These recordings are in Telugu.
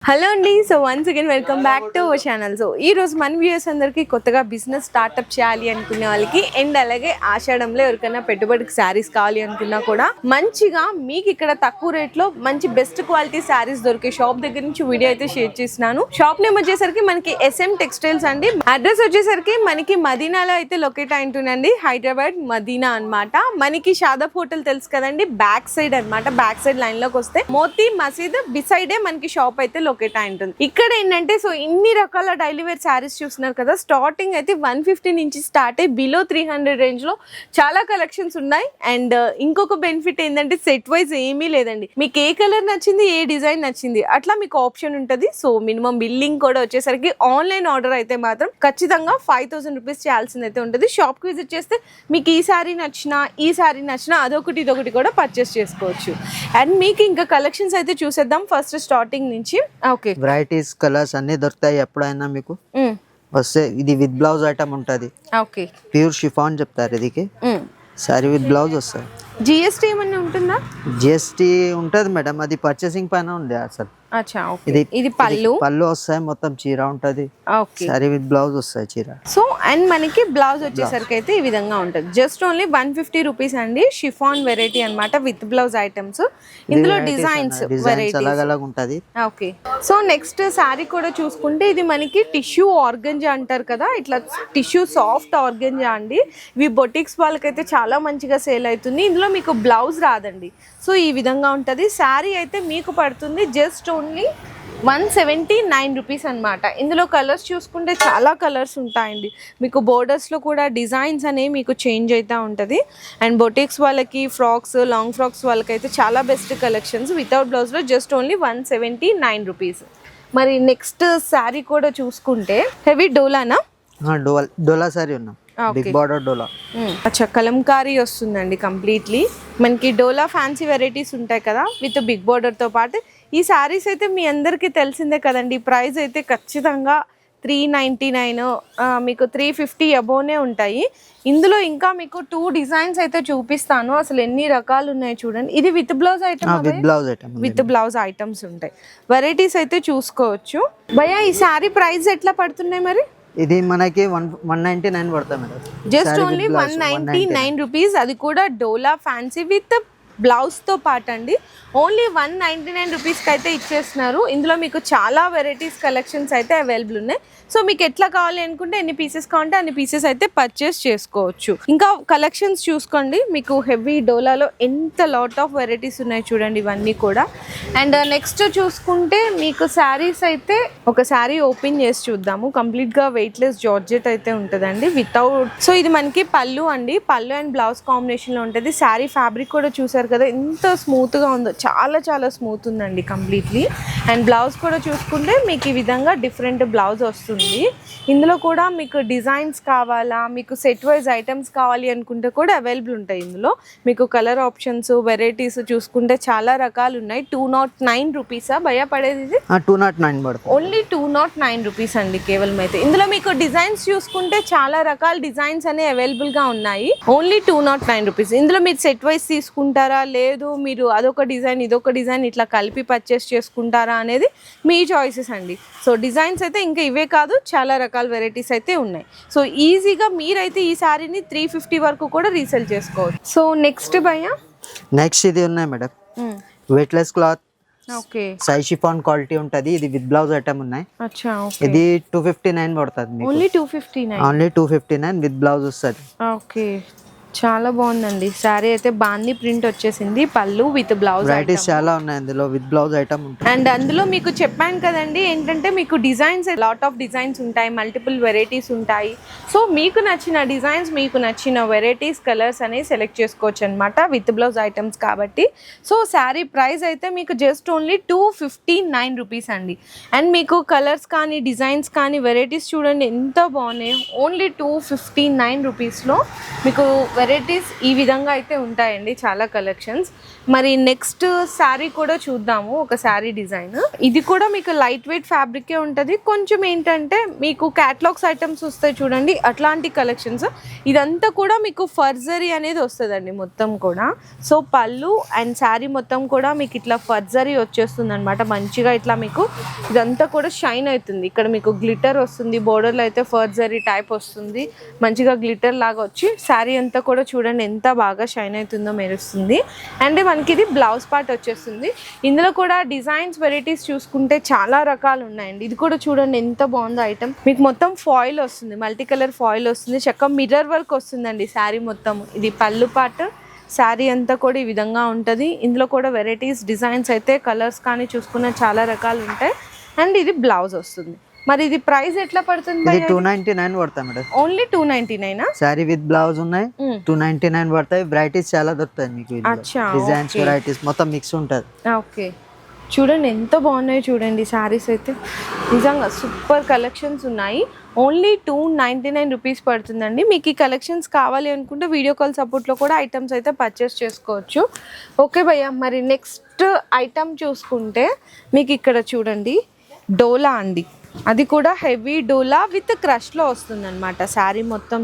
హలో అండి. So once again welcome back to our channel. So ఈ రోజు మన వ్యూయర్స్ అందరికీ కొత్తగా బిజినెస్ స్టార్ట్అప్ చేయాలి అనుకునే వాళ్ళకి అండ్ అలాగే ఆషాఢంలో ఎవరికైనా పెట్టుబడికి శారీస్ కావాలి అనుకున్నా కూడా మంచిగా మీకు ఇక్కడ తక్కువ రేట్లో మంచి బెస్ట్ క్వాలిటీ శారీస్ దొరికే షాప్ దగ్గర నుంచి వీడియో అయితే షేర్ చేస్తున్నాను. షాప్ నేమ్ వచ్చేసరికి మనకి SM టెక్స్టైల్స్ అండి. అడ్రస్ వచ్చేసరికి మనకి మదీనాలో అయితే లొకేట్ అయి ఉంటుందండి. హైదరాబాద్ మదీనా అన్నమాట. మనకి షాదాబ్ హోటల్ తెలుసు కదండి, బ్యాక్ సైడ్ అన్నమాట. బ్యాక్ సైడ్ లైన్ లోకి వస్తే మోతీ మసీద్ బిసైడే మనకి షాప్ అయితే లొకేట్ అయి ఉంటుంది. ఇక్కడ ఏంటంటే సో ఇన్ని రకాల డైలీ వేర్ శారీస్ చూస్తున్నారు కదా. స్టార్టింగ్ అయితే 150 నుంచి స్టార్ట్ అయ్యి బిలో 300 రేంజ్ లో చాలా కలెక్షన్స్ ఉన్నాయి. అండ్ ఇంకొక బెనిఫిట్ ఏంటంటే సెట్ వైజ్ ఏమీ లేదండి. మీకు ఏ కలర్ నచ్చింది, ఏ డిజైన్ నచ్చింది అట్లా మీకు ఆప్షన్ ఉంటుంది. సో మినిమం బిల్లింగ్ కూడా వచ్చేసరికి ఆన్లైన్ ఆర్డర్ అయితే మాత్రం ఖచ్చితంగా 5000 రూపీస్ చేయాల్సింది అయితే ఉంటుంది. షాప్ కి విజిట్ చేస్తే మీకు ఈ శారీ నచ్చినా అదొకటి ఇదొకటి కూడా పర్చేస్ చేసుకోవచ్చు. అండ్ మీకు ఇంకా కలెక్షన్స్ అయితే చూసేద్దాం ఫస్ట్ స్టార్టింగ్ నుంచి. ఓకే, వెరైటీస్ కలర్స్ అన్ని దొరుకుతాయి ఎప్పుడైనా మీకు వస్తే. ఇది విత్ బ్లౌజ్ ఐటమ్ ఉంటుంది. ఓకే, ప్యూర్ షిఫాన్ చెప్తారు ఇదికి. సారీ విత్ బ్లౌజ్ వస్తుంది. GST ఏమన్నా ఉంటుందా? GST ఉంటుంది మేడం, అది పర్చేసింగ్ పైన ఉంది అసలు. అచ్చా, ఓకే. ఇది పళ్ళు వస్తాయి, మొత్తం చీర ఉంటది. ఓకే, సారీ విత్ బ్లౌజ్ వస్తాయి చీర. సో అండ్ మనకి బ్లౌజ్ వచ్చేసరికి అయితే ఈ విధంగా ఉంటుంది. జస్ట్ ఓన్లీ 150 రూపీస్ అండి. షిఫాన్ వెరైటీ అన్నమాట విత్ బ్లౌజ్ ఐటమ్స్. ఇందులో డిజైన్స్ అలాగలాగా ఉంటది. ఓకే, సో నెక్స్ట్ శారీ కూడా చూసుకుంటే ఇది మనకి టిష్యూ ఆర్గంజా అంటారు కదా, ఇట్లా టిష్యూ సాఫ్ట్ ఆర్గంజా అండి. ఇవి బొటిక్స్ వాళ్ళకైతే చాలా మంచిగా సేల్ అవుతుంది. ఇందులో మీకు బ్లౌజ్ రాదండి. సో ఈ విధంగా ఉంటుంది. శారీ అయితే మీకు పడుతుంది జస్ట్ ఓన్లీ 179 రూపీస్ అనమాట. ఇందులో కలర్స్ చూసుకుంటే చాలా కలర్స్ ఉంటాయండి. మీకు బోర్డర్స్లో కూడా డిజైన్స్ అనేవి మీకు చేంజ్ అవుతూ ఉంటుంది. అండ్ బొటిక్స్ వాళ్ళకి ఫ్రాక్స్, లాంగ్ ఫ్రాక్స్ వాళ్ళకైతే చాలా బెస్ట్ కలెక్షన్స్. వితౌట్ బ్లౌజ్లో జస్ట్ ఓన్లీ 179 రూపీస్. మరి నెక్స్ట్ శారీ కూడా చూసుకుంటే హెవీ డోలానా? డోలా సారీ ఉన్నాం, బిగ్ బార్డర్ డోలా. అచ్చా, కలంకారీ వస్తుందండి కంప్లీట్లీ. మనకి డోలా ఫ్యాన్సీ వెరైటీస్ ఉంటాయి కదా విత్ బిగ్ బార్డర్తో పాటు. ఈ శారీస్ అయితే మీ అందరికీ తెలిసిందే కదండి. ప్రైస్ అయితే ఖచ్చితంగా 399, మీకు 350 అబోనే ఉంటాయి. ఇందులో ఇంకా మీకు 2 డిజైన్స్ అయితే చూపిస్తాను. అసలు ఎన్ని రకాలు ఉన్నాయి చూడండి. ఇది with blouse item, with blouse items ఉంటాయి. వెరైటీస్ అయితే చూసుకోవచ్చు. భయ్యా ఈ శారీ ప్రైస్ ఎట్లా పడుతున్నాయి మరి? ఇది మనకి 199 పడతాయి మేడం. Just only 199 rupees. అది కూడా డోలా ఫ్యాన్సీ విత్ బ్లౌజ్ తో పాటు అండి. ఓన్లీ 199 రూపీస్కి అయితే ఇచ్చేస్తున్నారు. ఇందులో మీకు చాలా వెరైటీస్ కలెక్షన్స్ అయితే అవైలబుల్ ఉన్నాయి. సో మీకు ఎట్లా కావాలి అనుకుంటే ఎన్ని పీసెస్ కావాలంటే అన్ని పీసెస్ అయితే పర్చేస్ చేసుకోవచ్చు. ఇంకా కలెక్షన్స్ చూసుకోండి. మీకు హెవీ డోలాలో ఎంత లాట్ ఆఫ్ వెరైటీస్ ఉన్నాయి చూడండి ఇవన్నీ కూడా. అండ్ నెక్స్ట్ చూసుకుంటే మీకు శారీస్ అయితే ఒక శారీ ఓపెన్ చేసి చూద్దాము. కంప్లీట్గా వెయిట్లెస్ జార్జెట్ అయితే ఉంటుందండి వితౌట్. సో ఇది మనకి పళ్ళు అండి. పళ్ళు అండ్ బ్లౌజ్ కాంబినేషన్లో ఉంటుంది. శారీ ఫ్యాబ్రిక్ కూడా చూసారు కదా ఎంత స్మూత్గా ఉందో. చాలా చాలా స్మూత్ ఉందండి కంప్లీట్లీ. అండ్ బ్లౌజ్ కూడా చూసుకుంటే మీకు ఈ విధంగా డిఫరెంట్ బ్లౌజ్ వస్తుంది. ఇందులో కూడా మీకు డిజైన్స్ కావాలా, మీకు సెట్ వైజ్ ఐటమ్స్ కావాలి అనుకుంటే కూడా అవైలబుల్ ఉంటాయి. ఇందులో మీకు కలర్ ఆప్షన్స్, వెరైటీస్ చూసుకుంటే చాలా రకాలు ఉన్నాయి. 209 రూపీసా భయ్యా పడేది? ఇది 209 పడుతుంది. ఓన్లీ 209 రూపీస్ అండి కేవలం. అయితే ఇందులో మీకు డిజైన్స్ చూసుకుంటే చాలా రకాల డిజైన్స్ అనేవి అవైలబుల్గా ఉన్నాయి. Only 209 rupees. ఇందులో మీరు సెట్ వైజ్ తీసుకుంటారా, లేదు మీరు అదొక డిజైన్ ఇదొక డిజైన్ ఇట్లా కలిపి పర్చేస్ చేసుకుంటారా అనేది మీ చాయిసెస్ అండి. సో డిజైన్స్ అయితే ఇంకా ఇవే కాదు, చాలా రకాల వెరైటీస్ అయితే ఉన్నాయి. సో ఈజీగా మీరైతే ఈ శారీని 350 వరకు కూడా రీసేల్ చేసుకోవచ్చు. సో నెక్స్ట్ భయ్యా, నెక్స్ట్ ఇది ఉన్నాయి మేడం, వెయిట్లెస్ క్లాత్. ఓకే, సై షిఫాన్ క్వాలిటీ ఉంటది. ఇది విత్ బ్లౌజ్ ఐటమ్ ఉన్నాయి. అచ్చా, ఓకే. ఇది 259 పడుతుంది. ఓన్లీ 259. ఓన్లీ 259 విత్ బ్లౌజ్ వస్తుంది. ఓకే, చాలా బాగుందండి. శారీ అయితే బాందీ ప్రింట్ వచ్చేసింది. పళ్ళు విత్ బ్లౌజ్. వెరైటీస్ చాలా ఉన్నాయి అందులో, విత్ బ్లౌజ్ ఐటమ్ ఉంటుంది. అండ్ అందులో మీకు చెప్పాను కదండి ఏంటంటే మీకు డిజైన్స్ లాట్ ఆఫ్ డిజైన్స్ ఉంటాయి, మల్టిపుల్ వెరైటీస్ ఉంటాయి. సో మీకు నచ్చిన డిజైన్స్, మీకు నచ్చిన వెరైటీస్, కలర్స్ అనేవి సెలెక్ట్ చేసుకోవచ్చు అనమాట విత్ బ్లౌజ్ ఐటమ్స్ కాబట్టి. సో శారీ ప్రైస్ అయితే మీకు జస్ట్ ఓన్లీ 259 రూపీస్ అండి. అండ్ మీకు కలర్స్ కానీ డిజైన్స్ కానీ వెరైటీస్ చూడండి ఎంత బాగున్నాయి. ఓన్లీ 259 రూపీస్లో మీకు వెరైటీస్ ఈ విధంగా అయితే ఉంటాయండి, చాలా కలెక్షన్స్. మరి నెక్స్ట్ శారీ కూడా చూద్దాము, ఒక శారీ డిజైన్. ఇది కూడా మీకు లైట్ వెయిట్ ఫ్యాబ్రికే ఉంటుంది, కొంచెం ఏంటంటే మీకు క్యాటలాగ్స్ ఐటమ్స్ వస్తాయి చూడండి, అట్లాంటి కలెక్షన్స్. ఇదంతా కూడా మీకు ఫర్జరీ అనేది వస్తుందండి మొత్తం కూడా. సో పళ్ళు అండ్ శారీ మొత్తం కూడా మీకు ఇట్లా ఫర్జరీ వచ్చేస్తుంది అనమాట, మంచిగా ఇట్లా మీకు ఇదంతా కూడా షైన్ అవుతుంది. ఇక్కడ మీకు గ్లిటర్ వస్తుంది, బోర్డర్లో అయితే ఫర్జరీ టైప్ వస్తుంది, మంచిగా గ్లిటర్ లాగా వచ్చి శారీ అంతా కూడా చూడండి ఎంత బాగా షైన్ అవుతుందో మెరుస్తుంది. అండ్ మనకి ఇది బ్లౌజ్ పార్ట్ వచ్చేస్తుంది. ఇందులో కూడా డిజైన్స్ వెరైటీస్ చూసుకుంటే చాలా రకాలు ఉన్నాయండి. ఇది కూడా చూడండి ఎంత బాగుందో ఐటమ్. మీకు మొత్తం ఫాయిల్ వస్తుంది, మల్టీ కలర్ ఫాయిల్ వస్తుంది, చక్కగా మిర్రర్ వర్క్ వస్తుందండి శారీ మొత్తం. ఇది పళ్ళు పార్ట్, శారీ అంతా కూడా ఈ విధంగా ఉంటుంది. ఇందులో కూడా వెరైటీస్ డిజైన్స్ అయితే కలర్స్ కానీ చూసుకున్న చాలా రకాలు ఉంటాయి. అండ్ ఇది బ్లౌజ్ వస్తుంది. మరి ఇది ప్రైస్ ఎట్లా పడుతుంది? ఇది 299 పడతాయి madam. Only 299 sorry with blouse ఉన్నాయి, 299 పడతాయి. వెరైటీస్ చాలా దొరుకుతాయి మీకు, డిజైన్స్ వెరైటీస్ మొత్తం మిక్స్ ఉంటుంది. ఓకే, చూడండి ఎంత బాగున్నాయి చూడండి శారీస్ అయితే, నిజంగా సూపర్ కలెక్షన్స్ ఉన్నాయి. ఓన్లీ 299 రూపీస్ పడుతుందండి. మీకు ఈ కలెక్షన్స్ కావాలి అనుకుంటే వీడియో కాల్ సపోర్ట్లో కూడా ఐటమ్స్ అయితే పర్చేస్ చేసుకోవచ్చు. ఓకే భయ్య, మరి నెక్స్ట్ ఐటమ్ చూసుకుంటే మీకు ఇక్కడ చూడండి డోలా అండి, అది కూడా హెవీ డోలా విత్ క్రష్ లో వస్తుంది అనమాట. శారీ మొత్తం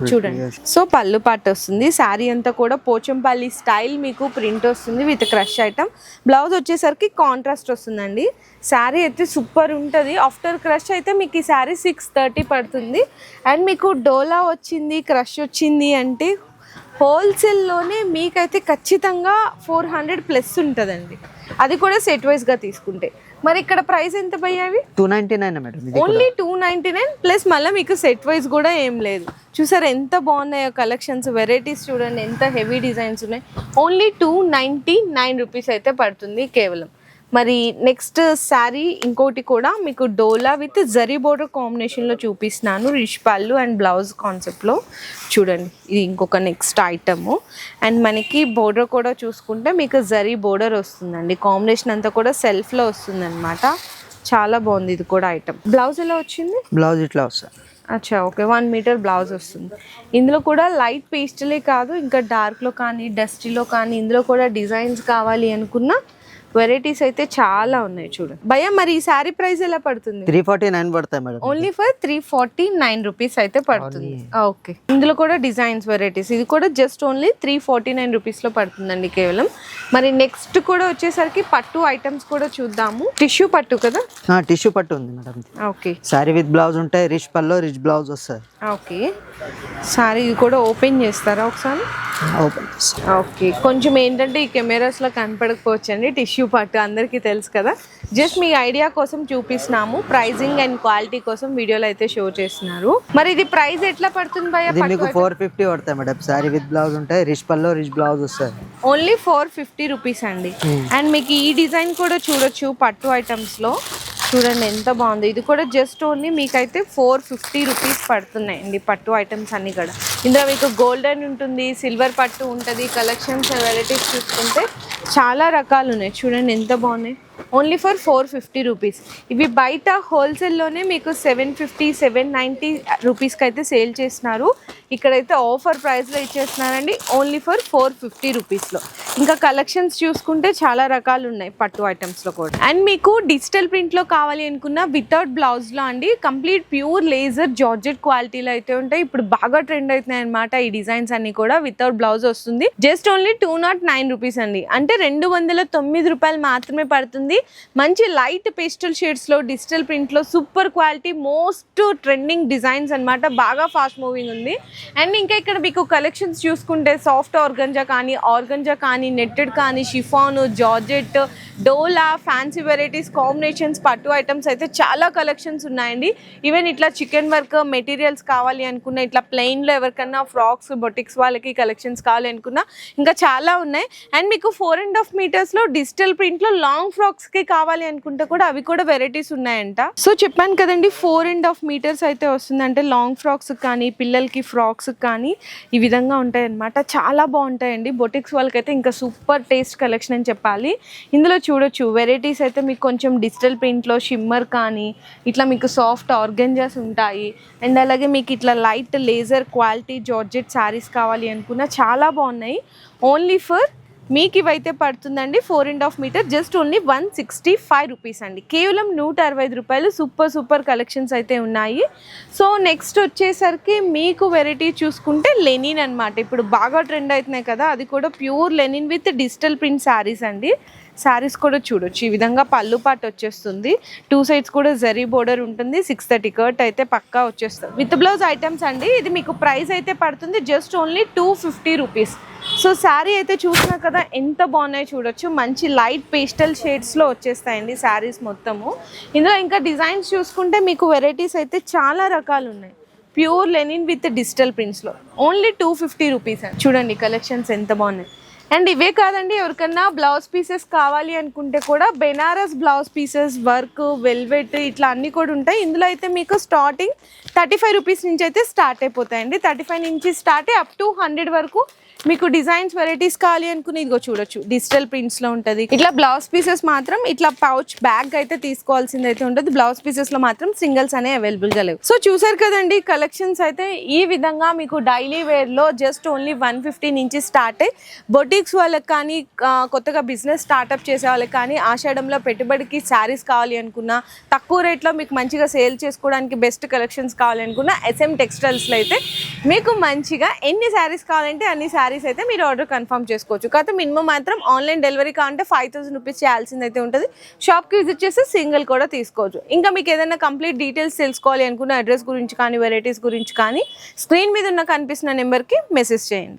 చూడండి. సో పళ్ళు పాటు వస్తుంది, శారీ అంతా కూడా పోచంపల్లి స్టైల్ మీకు ప్రింట్ వస్తుంది విత్ క్రష్ ఐటమ్. బ్లౌజ్ వచ్చేసరికి కాంట్రాస్ట్ వస్తుందండి. శారీ అయితే సూపర్ ఉంటుంది. ఆఫ్టర్ క్రష్ అయితే మీకు ఈ శారీ 630 పడుతుంది. అండ్ మీకు డోలా వచ్చింది, క్రష్ వచ్చింది అంటే హోల్సేల్లోనే మీకైతే ఖచ్చితంగా 400 ప్లస్ ఉంటుందండి, అది కూడా సెట్ వైజ్గా తీసుకుంటే. మరి ఇక్కడ ప్రైస్ ఎంత పోయావి? 299 మేడం. ఓన్లీ 299 ప్లస్ మళ్ళీ మీకు సెట్ వైజ్ కూడా ఏం లేదు. చూసారు ఎంత బాగున్నాయో కలెక్షన్స్, వెరైటీస్ చూడండి ఎంత హెవీ డిజైన్స్ ఉన్నాయి. ఓన్లీ 299 రూపీస్ అయితే పడుతుంది కేవలం. మరి నెక్స్ట్ శారీ ఇంకోటి కూడా మీకు డోలా విత్ జరీ బోర్డర్ కాంబినేషన్లో చూపిస్తున్నాను, రిచ్ పళ్ళు అండ్ బ్లౌజ్ కాన్సెప్ట్లో. చూడండి ఇది ఇంకొక నెక్స్ట్ ఐటము. అండ్ మనకి బోర్డర్ కూడా చూసుకుంటే మీకు జరీ బోర్డర్ వస్తుందండి, కాంబినేషన్ అంతా కూడా సెల్ఫ్లో వస్తుంది అనమాట. చాలా బాగుంది ఇది కూడా ఐటమ్. బ్లౌజ్ ఎలా వచ్చింది? బ్లౌజ్ ఇట్లా వస్తుంది. అచ్చా ఓకే, 1 మీటర్ బ్లౌజ్ వస్తుంది. ఇందులో కూడా లైట్ పేస్టలే కాదు, ఇంకా డార్క్లో కానీ డస్టీలో కానీ ఇందులో కూడా డిజైన్స్ కావాలి అనుకున్న వెరైటీస్ అయితే చాలా ఉన్నాయి చూడండి. భయ్య మరి ఈ శారీ ప్రైస్ ఎలా పడుతుంది? 349 పడతాయి మేడం. ఓన్లీ ఫర్ 349 రూపీస్ అయితే పడుతుంది. ఓకే, ఇందులో కూడా డిజైన్స్ వెరైటీస్, ఇది కూడా జస్ట్ ఓన్లీ 349 రూపీస్లో పడుతుందండి కేవలం. మరి నెక్స్ట్ కూడా వచ్చేసరికి పట్టు ఐటమ్స్ కూడా చూద్దాము. టిష్యూ పట్టు కదా? టిష్యూ పట్టు ఉంది madam. Okay, sari with blouse ఉంటాయి, రిచ్ పల్లో రిచ్ బ్లౌజ్ వస్తుంది. ఓకే, శారీ ఇది కూడా ఓపెన్ చేస్తారా ఒకసారి? ఓకే, కొంచెం ఏంటంటే ఈ కెమెరాస్లో కనపడకపోవచ్చు అండి, టిష్యూ పట్టు అందరికీ తెలుసు కదా, జస్ట్ మీ ఐడియా కోసం చూపిస్తున్నాము. ప్రైజింగ్ అండ్ క్వాలిటీ కోసం వీడియోలో అయితే షో చేస్తున్నారు. మరి ఇది ప్రైస్ ఎట్లా పడుతుంది భయ్య? ఇది మీకు 450 పడతాయి మేడం. శారీ విత్ బ్లౌజ్ ఉంటాయి, రిచ్ పల్లో రిచ్ బ్లౌజ్ వస్తుంది. ఓన్లీ 450 రూపీస్ అండి. అండ్ మీకు ఈ డిజైన్ కూడా చూడొచ్చు పట్టు ఐటమ్స్ లో, చూడండి ఎంత బాగుంది. ఇది కూడా జస్ట్ ఓన్లీ మీకైతే 450 రూపీస్ పడుతున్నాయండి పట్టు ఐటమ్స్ అన్ని కూడా. ఇందులో మీకు గోల్డెన్ ఉంటుంది, సిల్వర్ పట్టు ఉంటుంది, కలెక్షన్స్ వెరైటీస్ చూసుకుంటే చాలా రకాలు ఉన్నాయి. చూడండి ఎంత బాగున్నాయి. Only for 450 rupees. ఇవి బయట హోల్సేల్లోనే మీకు 750 790 రూపీస్కి అయితే సేల్ చేస్తున్నారు. ఇక్కడైతే ఆఫర్ ప్రైస్లో ఇచ్చేస్తున్నారండి, ఓన్లీ ఫర్ 450 రూపీస్లో. ఇంకా కలెక్షన్స్ చూసుకుంటే చాలా రకాలు ఉన్నాయి పట్టు ఐటమ్స్లో కూడా. అండ్ మీకు డిజిటల్ ప్రింట్లో కావాలి అనుకున్న వితౌట్ బ్లౌజ్లో అండి, కంప్లీట్ ప్యూర్ లేజర్ జార్జెట్ క్వాలిటీలో అయితే ఉంటాయి. ఇప్పుడు బాగా ట్రెండ్ అవుతున్నాయి అనమాట ఈ డిజైన్స్ అన్ని కూడా. వితౌట్ బ్లౌజ్ వస్తుంది, జస్ట్ ఓన్లీ 209 రూపీస్ అండి, అంటే 209 రూపాయలు మాత్రమే పడుతుంది. మంచి లైట్ పేస్టల్ షేడ్స్ లో డిజిటల్ ప్రింట్ లో super quality most trending designs అన్నమాట, బాగా ఫాస్ట్ మూవింగ్ ఉంది. అండ్ ఇంకా ఇక్కడ మీకు కలెక్షన్స్ చూసుకుంటే సాఫ్ట్ ఆర్గంజా కానీ నెట్టెడ్ కానీ, షిఫాన్, జార్జెట్, డోలా, ఫ్యాన్సీ వెరైటీస్, కాంబినేషన్స్, పట్టు ఐటమ్స్ అయితే చాలా కలెక్షన్స్ ఉన్నాయండి. ఈవెన్ ఇట్లా చికెన్ వర్క్ మెటీరియల్స్ కావాలి అనుకున్నా, ఇట్లా ప్లెయిన్లో ఎవరికన్నా ఫ్రాక్స్ బొటిక్స్ వాళ్ళకి కలెక్షన్స్ కావాలి అనుకున్నా ఇంకా చాలా ఉన్నాయి. అండ్ మీకు 4.5 మీటర్స్లో డిజిటల్ ప్రింట్లో లాంగ్ ఫ్రాక్ ఫ్రాక్స్ కి కావాలి అనుకుంటే కూడా అవి కూడా వెరైటీస్ ఉన్నాయంట. సో చెప్పాను కదండి 4.5 meters అయితే వస్తుంది. అంటే లాంగ్ ఫ్రాక్స్ కానీ పిల్లలకి ఫ్రాక్స్ కానీ ఈ విధంగా ఉంటాయి అన్నమాట. చాలా బాగుంటాయండి. బొటిక్స్ వాళ్ళకైతే ఇంకా సూపర్ టేస్ట్ కలెక్షన్ అని చెప్పాలి. ఇందులో చూడొచ్చు వెరైటీస్ అయితే మీకు కొంచెం డిజిటల్ ప్రింట్లో షిమ్మర్ కానీ ఇట్లా మీకు సాఫ్ట్ ఆర్గెంజాస్ ఉంటాయి. అండ్ అలాగే మీకు ఇట్లా light laser quality georgette saris కావాలి అనుకున్నా చాలా బాగున్నాయి. ఓన్లీ ఫర్ మీకు ఇవైతే పడుతుందండి 4.5 meter జస్ట్ ఓన్లీ 165 రూపీస్ అండి. కేవలం 165 రూపాయలు. సూపర్ కలెక్షన్స్ అయితే ఉన్నాయి. సో నెక్స్ట్ వచ్చేసరికి మీకు వెరైటీ చూసుకుంటే లెనిన్ అనమాట. ఇప్పుడు బాగా ట్రెండ్ అవుతున్నాయి కదా, అది కూడా pure linen with digital print saris అండి. శారీస్ కూడా చూడొచ్చు ఈ విధంగా పళ్ళు పాటు వచ్చేస్తుంది. 2 sides కూడా జరీ బోర్డర్ ఉంటుంది. 630 కట్ అయితే పక్కా వచ్చేస్తుంది విత్ బ్లౌజ్ ఐటమ్స్ అండి. ఇది మీకు ప్రైస్ అయితే పడుతుంది just only 250 rupees. So sari అయితే చూసినా కదా ఎంత బాగున్నాయో చూడొచ్చు. మంచి లైట్ పేస్టల్ షేడ్స్లో వచ్చేస్తాయండి శారీస్ మొత్తము. ఇందులో ఇంకా డిజైన్స్ చూసుకుంటే మీకు వెరైటీస్ అయితే చాలా రకాలు ఉన్నాయి. ప్యూర్ లెనిన్ విత్ డిజిటల్ ప్రింట్స్లో ఓన్లీ 250 రూపీస్ అండి. చూడండి కలెక్షన్స్ ఎంత బాగున్నాయి. అండ్ ఇవే కాదండి, ఎవరికన్నా బ్లౌజ్ పీసెస్ కావాలి అనుకుంటే కూడా Banaras blouse pieces work velvet ఇట్లా అన్నీ కూడా ఉంటాయి. ఇందులో అయితే మీకు స్టార్టింగ్ 35 రూపీస్ నుంచి అయితే స్టార్ట్ అయిపోతాయండి. 35 నుంచి స్టార్ట్ అప్ టు 100 వరకు మీకు డిజైన్స్ వెరైటీస్ కావాలి అనుకుని ఇదిగో చూడొచ్చు డిజిటల్ ప్రింట్స్లో ఉంటుంది. ఇట్లా బ్లౌజ్ పీసెస్ మాత్రం ఇట్లా పౌచ్ బ్యాగ్ అయితే తీసుకోవాల్సింది అయితే ఉంటుంది. బ్లౌజ్ పీసెస్లో మాత్రం సింగిల్స్ అనే అవైలబుల్గా లేవు. సో చూసారు కదండి కలెక్షన్స్ అయితే ఈ విధంగా మీకు డైలీ వేర్లో జస్ట్ ఓన్లీ 150 నుంచి స్టార్ట్ అయ్యి బొటిక్స్ వాళ్ళకి కానీ కొత్తగా బిజినెస్ స్టార్ట్అప్ చేసే వాళ్ళకి కానీ ఆషాఢంలో పెట్టుబడికి శారీస్ కావాలి అనుకున్నా, తక్కువ రేట్లో మీకు మంచిగా సేల్ చేసుకోవడానికి బెస్ట్ కలెక్షన్స్ కావాలి అనుకున్నా SM టెక్స్టైల్స్లో అయితే మీకు మంచిగా ఎన్ని శారీస్ కావాలంటే అన్ని శారీస్ అయితే మీరు ఆర్డర్ కన్ఫర్మ్ చేసుకోవచ్చు. కాకపోతే మినిమం మాత్రం ఆన్లైన్ డెలివరీ కావాలంటే 5000 రూపీస్ చేయాల్సింది అయితే ఉంటుంది. షాప్కి విజిట్ చేసి సింగిల్ కూడా తీసుకోవచ్చు. ఇంకా మీకు ఏదైనా కంప్లీట్ డీటెయిల్స్ తెలుసుకోవాలి అనుకున్న అడ్రస్ గురించి కానీ వెరైటీస్ గురించి కానీ స్క్రీన్ మీద ఉన్న కనిపిస్తున్న నెంబర్కి మెసేజ్ చేయండి.